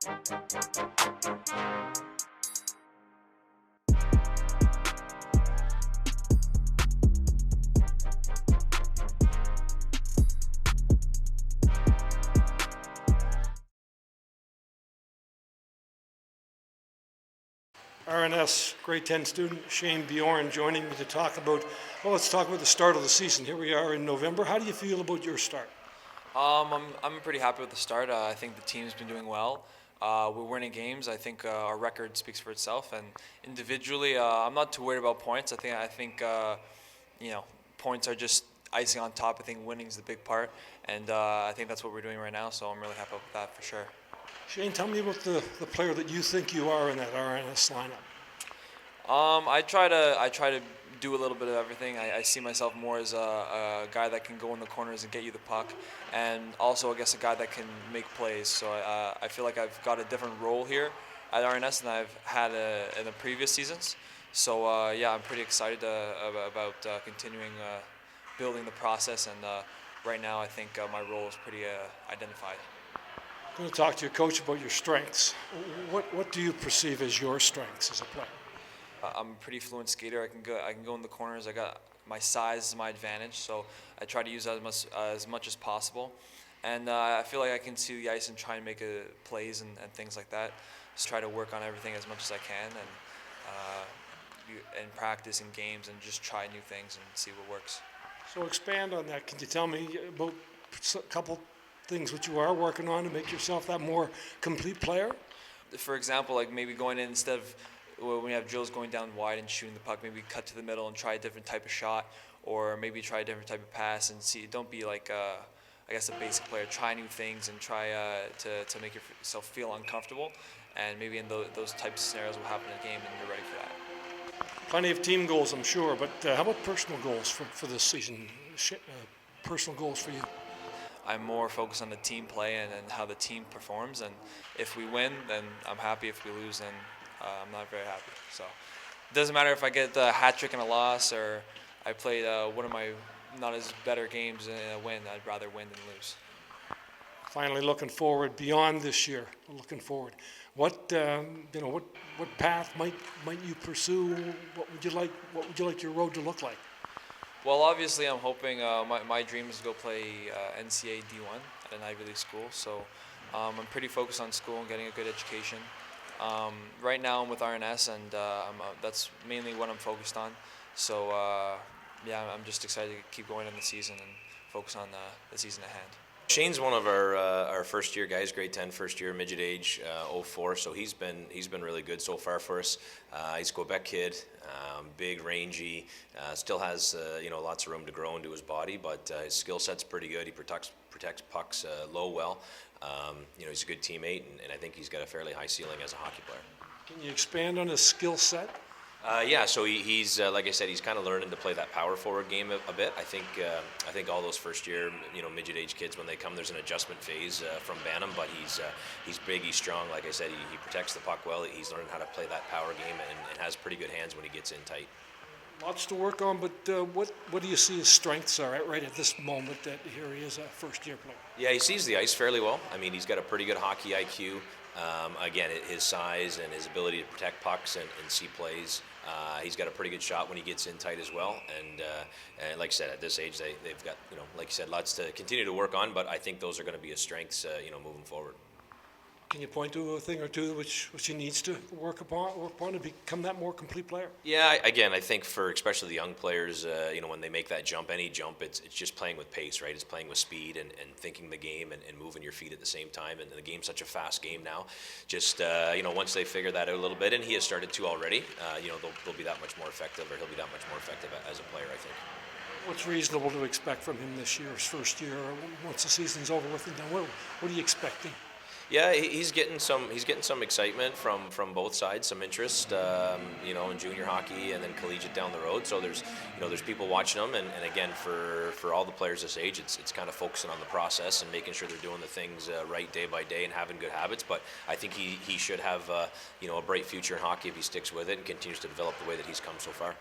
RNS grade 10 student Shayne Bjorn joining me to talk about, well, let's talk about the start of the season. Here we are in November. How do you feel about your start? I'm pretty happy with the start. I think the team's been doing well. We're winning games. I think our record speaks for itself. And individually, I'm not too worried about points. I think points are just icing on top. I think winning's the big part, and I think that's what we're doing right now. So I'm really happy with that for sure. Shayne, tell me about the player that you think you are in that RNS lineup. I try to do a little bit of everything. I see myself more as a guy that can go in the corners and get you the puck, and also I guess a guy that can make plays. So I feel like I've got a different role here at RNS than I've had in the previous seasons. So I'm pretty excited about continuing building the process, and right now I think my role is pretty identified. I'm going to talk to your coach about your strengths. What do you perceive as your strengths as a player? I'm a pretty fluent skater. I can go in the corners. I got my size is my advantage, so I try to use that as much as possible. And I feel like I can see the ice and try and make plays and things like that. Just try to work on everything as much as I can, and practice in games and just try new things and see what works. So expand on that. Can you tell me about a couple things which you are working on to make yourself that more complete player? For example, like maybe going in instead of when we have drills going down wide and shooting the puck, maybe cut to the middle and try a different type of shot, or maybe try a different type of pass and see. Don't be like I guess a basic player. Try new things and try to make yourself feel uncomfortable. And maybe in those types of scenarios will happen in a game, and you're ready for that. Plenty of team goals, I'm sure, but how about personal goals for this season? Personal goals for you? I'm more focused on the team play and how the team performs. And if we win, then I'm happy. If we lose, then I'm not very happy. So it doesn't matter if I get a hat trick and a loss, or I played one of my not as better games in a win. I'd rather win than lose. Finally, looking forward beyond this year. Looking forward, what path might you pursue? What would you like your road to look like? Well, obviously, I'm hoping my dream is to go play NCAA D1 at an Ivy League school. So I'm pretty focused on school and getting a good education. Right now, I'm with RNS, and that's mainly what I'm focused on. So I'm just excited to keep going in the season and focus on the season at hand. Shayne's one of our first year guys, grade 10, first year midget age, 04. So he's been really good so far for us. He's a Quebec kid, big, rangy, still has lots of room to grow into his body, but his skill set's pretty good. He protects pucks low well. He's a good teammate, and I think he's got a fairly high ceiling as a hockey player. Can you expand on his skill set? So he's like I said, he's kind of learning to play that power forward game a bit. I think all those first year midget age kids, when they come, there's an adjustment phase from Bantam, but he's big, he's strong. Like I said, he protects the puck well. He's learning how to play that power game and has pretty good hands when he gets in tight. Lots to work on, but what do you see his strengths are right at this moment that here he is a first year player? Yeah, he sees the ice fairly well. I mean, he's got a pretty good hockey IQ. Again, his size and his ability to protect pucks and see plays. He's got a pretty good shot when he gets in tight as well. And like I said, at this age, they've got, like you said, lots to continue to work on. But I think those are going to be his strengths, moving forward. Can you point to a thing or two which he needs to work upon to become that more complete player? Yeah, again, I think for especially the young players, when they make that jump, any jump, it's just playing with pace, right? It's playing with speed and thinking the game and moving your feet at the same time. And the game's such a fast game now. Just, once they figure that out a little bit, and he has started to already, they'll be that much more effective, or he'll be that much more effective as a player, I think. What's reasonable to expect from him this year, his first year, or once the season's over with and done? What are you expecting? Yeah, he's getting some excitement from both sides, some interest, in junior hockey and then collegiate down the road. So there's people watching them, and again for all the players this age, it's kind of focusing on the process and making sure they're doing the things right day by day and having good habits. But I think he should have a bright future in hockey if he sticks with it and continues to develop the way that he's come so far.